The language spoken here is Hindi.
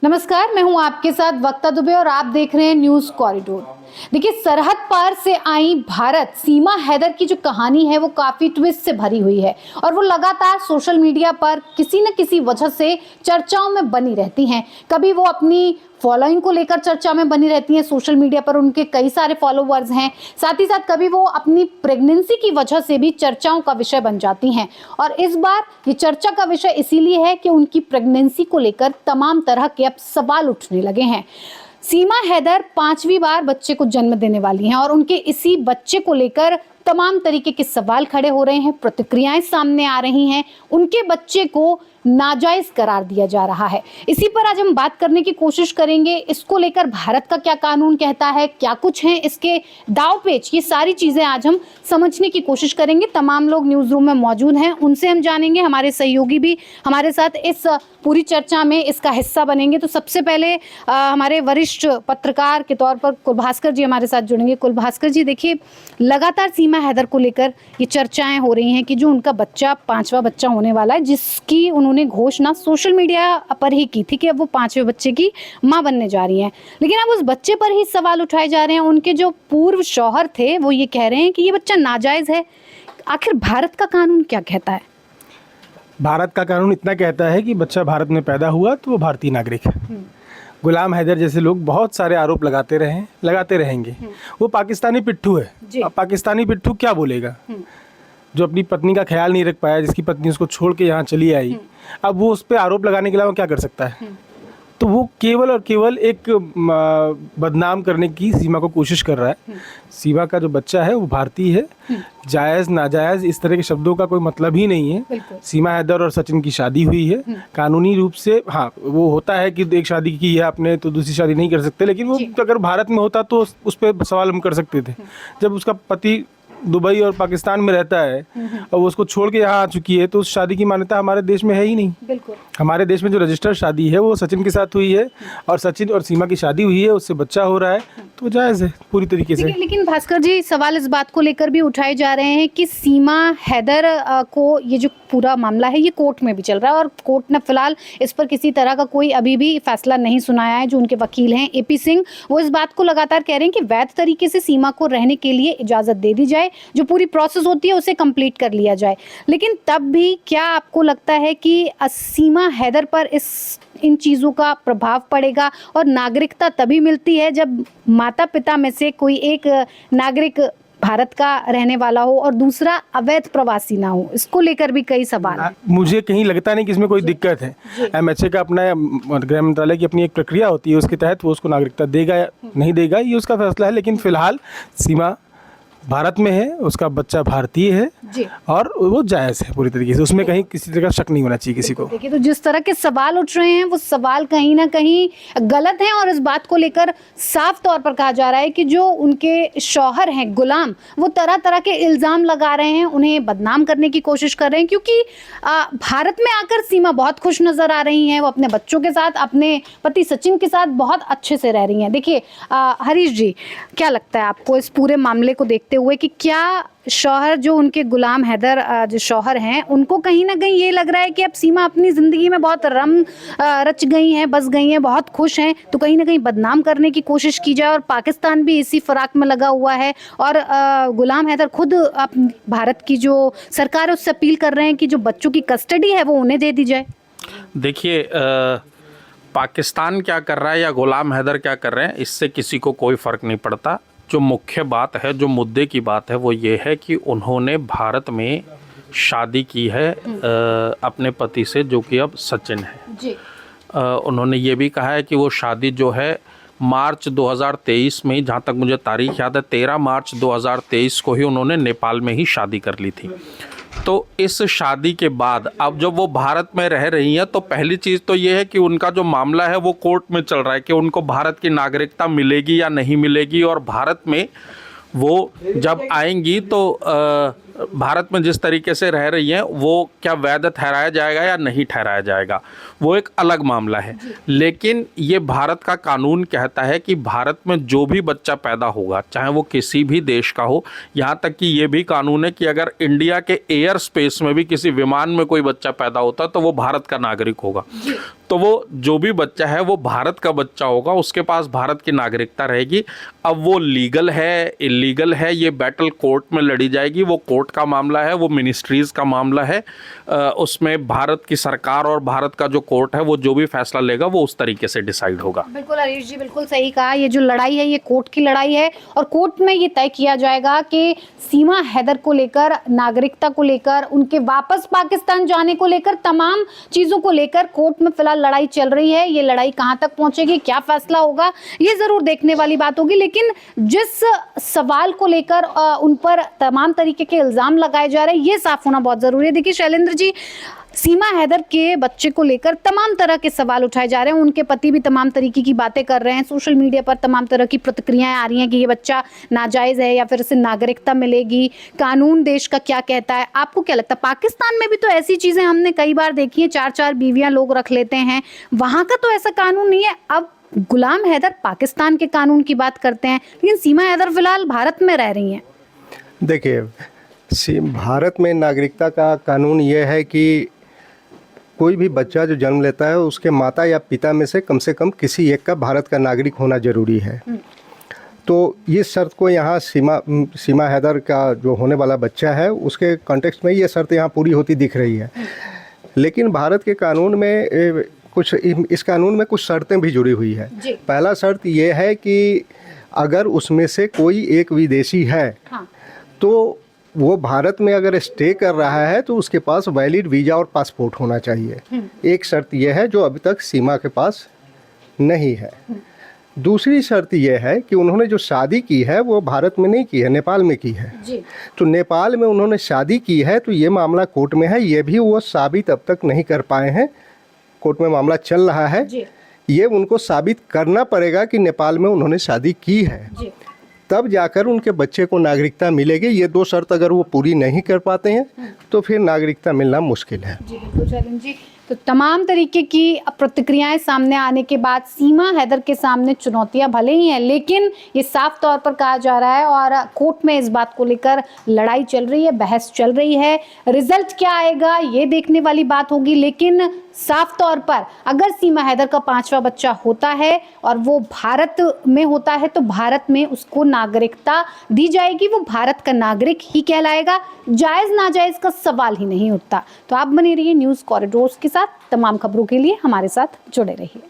नमस्कार, मैं हूं आपके साथ वक्ता दुबे और आप देख रहे हैं न्यूज कॉरिडोर। देखिए, सरहद पार से आई भारत सीमा हैदर की जो कहानी है वो काफी ट्विस्ट से भरी हुई है और वो लगातार सोशल मीडिया पर किसी न किसी वजह से चर्चाओं में बनी रहती हैं। कभी वो अपनी फॉलोइंग को लेकर चर्चा में बनी रहती हैं, सोशल मीडिया पर उनके कई सारे फॉलोवर्स हैं, साथ ही साथ कभी वो अपनी प्रेगनेंसी की वजह से भी चर्चाओं का विषय बन जाती हैं। और इस बार ये चर्चा का विषय इसीलिए है कि उनकी प्रेगनेंसी को लेकर तमाम तरह के अब सवाल उठने लगे हैं। सीमा हैदर 5वीं बार बच्चे को जन्म देने वाली हैं और उनके इसी बच्चे को लेकर तमाम तरीके के सवाल खड़े हो रहे हैं, प्रतिक्रियाएं सामने आ रही हैं। उनके बच्चे को नाजायज करार दिया जा रहा है। इसी पर आज हम बात करने की कोशिश करेंगे। इसको लेकर भारत का क्या कानून कहता है, क्या कुछ है इसके दाव पेच, ये सारी चीजें आज हम समझने की कोशिश करेंगे। तमाम लोग न्यूज रूम में मौजूद हैं, उनसे हम जानेंगे। हमारे सहयोगी भी हमारे साथ इस पूरी चर्चा में इसका हिस्सा बनेंगे। तो सबसे पहले हमारे वरिष्ठ पत्रकार के तौर पर कुलभास्कर जी हमारे साथ जुड़ेंगे। कुलभास्कर जी, देखिए, लगातार सीमा हैदर को लेकर ये चर्चाएं हो रही हैं कि जो उनका बच्चा 5वां बच्चा होने वाला है, जिसकी उन्होंने घोषणा सोशल मीडिया पर ही की थी कि अब वो 5वें बच्चे की मां बनने जा रही हैं, लेकिन अब उस बच्चे पर ही सवाल उठाए जा रहे हैं। उनके जो पूर्व शौहर थे वो ये कह रहे हैं कि ये बच्चा नाजायज है। आखिर भारत का कानून क्या कहता है? भारत का कानून इतना कहता है कि बच्चा भारत में पैदा हुआ तो वो भारतीय नागरिक है। गुलाम हैदर जैसे लोग बहुत सारे आरोप लगाते रहेंगे। वो पाकिस्तानी पिट्ठू है। अब पाकिस्तानी पिट्ठू क्या बोलेगा? जो अपनी पत्नी का ख्याल नहीं रख पाया, जिसकी पत्नी उसको छोड़ के यहाँ चली आई, अब वो उस पर आरोप लगाने के अलावा क्या कर सकता है? तो वो केवल और केवल एक बदनाम करने की सीमा को कोशिश कर रहा है। सीमा का जो बच्चा है वो भारतीय है। जायज़ नाजायज़ इस तरह के शब्दों का कोई मतलब ही नहीं है। सीमा हैदर और सचिन की शादी हुई है कानूनी रूप से। हाँ, वो होता है कि एक शादी की है आपने तो दूसरी शादी नहीं कर सकते, लेकिन वो अगर भारत में होता तो उस पर सवाल हम कर सकते थे। जब उसका पति दुबई और पाकिस्तान में रहता है और वो उसको छोड़ के यहाँ आ चुकी है तो उस शादी की मान्यता हमारे देश में है ही नहीं। बिल्कुल। हमारे देश में जो रजिस्टर्ड शादी है वो सचिन के साथ हुई है और सचिन और सीमा की शादी हुई है, उससे बच्चा हो रहा है, तो जायज़ है पूरी तरीके से। लेकिन भास्कर जी, सवाल इस बात को लेकर भी उठाए जा रहे हैं कि सीमा हैदर को ये जो पूरा मामला है ये कोर्ट में भी चल रहा है और कोर्ट ने फिलहाल इस पर किसी तरह का कोई अभी भी फैसला नहीं सुनाया है। जो उनके वकील हैं AP सिंह, वो इस बात को लगातार कह रहे हैं कि वैध तरीके से सीमा को रहने के लिए इजाज़त दे दी जाए, जो पूरी प्रोसेस होती है उसे कंप्लीट कर लिया जाए। लेकिन तब भी क्या आपको लगता है कि सीमा हैदर पर इन चीज़ों का प्रभाव पड़ेगा? और नागरिकता तभी मिलती है जब माता पिता में से कोई एक नागरिक भारत का रहने वाला हो और दूसरा अवैध प्रवासी ना हो। इसको लेकर भी कई सवाल हैं। मुझे कहीं लगता नहीं कि इसमें कोई दिक्कत है। MHA का अपना गृह मंत्रालय की अपनी एक प्रक्रिया होती है, उसके तहत वो उसको नागरिकता देगा या नहीं देगा ये उसका फैसला है। लेकिन फिलहाल सीमा भारत में है, उसका बच्चा भारतीय है और वो जायज़ है पूरी तरीके से। उसमें कहीं किसी तरह का शक नहीं होना चाहिए किसी को। देखिए, तो जिस तरह के सवाल उठ रहे हैं वो सवाल कहीं ना कहीं गलत हैं और इस बात को लेकर साफ तौर पर कहा जा रहा है कि जो उनके शौहर हैं गुलाम, वो तरह तरह के इल्ज़ाम लगा रहे हैं, उन्हें बदनाम करने की कोशिश कर रहे हैं। क्योंकि भारत में आकर सीमा बहुत खुश नज़र आ रही हैं, वो अपने बच्चों के साथ, अपने पति सचिन के साथ बहुत अच्छे से रह रही हैं। देखिए हरीश जी, क्या लगता है आपको इस पूरे मामले को देखते हुए कि क्या शौहर जो उनके गुलाम हैदर जो शौहर हैं उनको कहीं ना कहीं ये लग रहा है कि अब सीमा अपनी ज़िंदगी में बहुत रच गई हैं, बस गई हैं, बहुत खुश हैं, तो कहीं ना कहीं बदनाम करने की कोशिश की जाए? और पाकिस्तान भी इसी फिराक में लगा हुआ है और गुलाम हैदर खुद भारत की जो सरकार है उससे अपील कर रहे हैं कि जो बच्चों की कस्टडी है वो उन्हें दे दी जाए। देखिए, पाकिस्तान क्या कर रहा है या गुलाम हैदर क्या कर रहे हैं, इससे किसी को कोई फ़र्क नहीं पड़ता। जो मुख्य बात है, जो मुद्दे की बात है, वो ये है कि उन्होंने भारत में शादी की है अपने पति से, जो कि अब सचिन है। उन्होंने ये भी कहा है कि वो शादी जो है मार्च 2023 में, जहाँ तक मुझे तारीख याद है 13 मार्च 2023 को ही उन्होंने नेपाल में ही शादी कर ली थी। तो इस शादी के बाद अब जब वो भारत में रह रही हैं तो पहली चीज़ तो ये है कि उनका जो मामला है वो कोर्ट में चल रहा है कि उनको भारत की नागरिकता मिलेगी या नहीं मिलेगी। और भारत में वो जब आएंगी तो भारत में जिस तरीके से रह रही हैं वो क्या वैध ठहराया जाएगा या नहीं ठहराया जाएगा, वो एक अलग मामला है। लेकिन ये भारत का कानून कहता है कि भारत में जो भी बच्चा पैदा होगा, चाहे वो किसी भी देश का हो, यहाँ तक कि ये भी कानून है कि अगर इंडिया के एयर स्पेस में भी किसी विमान में कोई बच्चा पैदा होता तो वो भारत का नागरिक होगा। तो वो जो भी बच्चा है वो भारत का बच्चा होगा, उसके पास भारत की नागरिकता रहेगी। अब वो लीगल है इलीगल है, ये बैटल कोर्ट में लड़ी जाएगी। वो कोर्ट का मामला है, वो मिनिस्ट्रीज़ का मामला है। उसमें भारत की सरकार और भारत का जो कोर्ट है वो जो भी फैसला लेगा वो उस तरीके से डिसाइड होगा। बिल्कुल हरीश जी, बिल्कुल सही कहा। ये जो लड़ाई है ये कोर्ट की लड़ाई है और कोर्ट में ये तय किया जाएगा कि सीमा हैदर को लेकर, नागरिकता को लेकर, उनके वापस पाकिस्तान जाने को लेकर, तमाम चीज़ों को लेकर कोर्ट में फिलहाल लड़ाई चल रही है। ये लड़ाई कहाँ तक पहुंचेगी, क्या फैसला होगा, ये जरूर देखने वाली बात होगी। लेकिन जिस सवाल को लेकर उन पर तमाम तरीके के इल्जाम लगाए जा रहे हैं, ये साफ होना बहुत जरूरी है। देखिए शैलेंद्र जी, सीमा हैदर के बच्चे को लेकर तमाम तरह के सवाल उठाए जा रहे हैं। उनके पति भी तमाम तरीके की बातें कर रहे हैं। सोशल मीडिया पर तमाम तरह की प्रतिक्रियाएं आ रही हैं कि ये बच्चा नाजायज़ है या फिर इसे नागरिकता मिलेगी, कानून देश का क्या कहता है। आपको क्या लगता है, पाकिस्तान में भी तो ऐसी चीज़ें हमने कई बार देखी हैं, 4-4 बीवियां लोग रख लेते हैं, वहाँ का तो ऐसा कानून नहीं है। अब गुलाम हैदर पाकिस्तान के कानून की बात करते हैं, लेकिन सीमा हैदर फिलहाल भारत में रह रही हैं। देखिए, भारत में नागरिकता का कानून ये है कि कोई भी बच्चा जो जन्म लेता है उसके माता या पिता में से कम किसी एक का भारत का नागरिक होना ज़रूरी है। तो ये शर्त को यहाँ सीमा हैदर का जो होने वाला बच्चा है उसके कॉन्टेक्स्ट में ये शर्त यहाँ पूरी होती दिख रही है। लेकिन भारत के कानून में इस कानून में कुछ शर्तें भी जुड़ी हुई है। पहला शर्त ये है कि अगर उसमें से कोई एक विदेशी है, हाँ। तो वो भारत में अगर स्टे कर रहा है तो उसके पास वैलिड वीज़ा और पासपोर्ट होना चाहिए। एक शर्त यह है जो अभी तक सीमा के पास नहीं है। दूसरी शर्त यह है कि उन्होंने जो शादी की है वो भारत में नहीं की है, नेपाल में की है। तो नेपाल में उन्होंने शादी की है, तो ये मामला कोर्ट में है। ये भी वो साबित अब तक नहीं कर पाए हैं। कोर्ट में मामला चल रहा है। ये उनको साबित करना पड़ेगा कि नेपाल में उन्होंने शादी की है, तब जाकर उनके बच्चे को नागरिकता मिलेगी। ये दो शर्त अगर वो पूरी नहीं कर पाते हैं तो फिर नागरिकता मिलना मुश्किल है। जी बिल्कुल शैलेंद्र जी, तो तमाम तरीके की प्रतिक्रियाएं सामने आने के बाद सीमा हैदर के सामने चुनौतियां भले ही हैं, लेकिन ये साफ तौर पर कहा जा रहा है और कोर्ट में इस बात को लेकर लड़ाई चल रही है, बहस चल रही है। रिजल्ट क्या आएगा ये देखने वाली बात होगी। लेकिन साफ तौर पर अगर सीमा हैदर का 5वां बच्चा होता है और वो भारत में होता है तो भारत में उसको नागरिकता दी जाएगी, वो भारत का नागरिक ही कहलाएगा। जायज़ नाजायज़ का सवाल ही नहीं उठता। तो आप बने रहिए न्यूज़ कॉरिडोर्स के साथ। तमाम खबरों के लिए हमारे साथ जुड़े रहिए।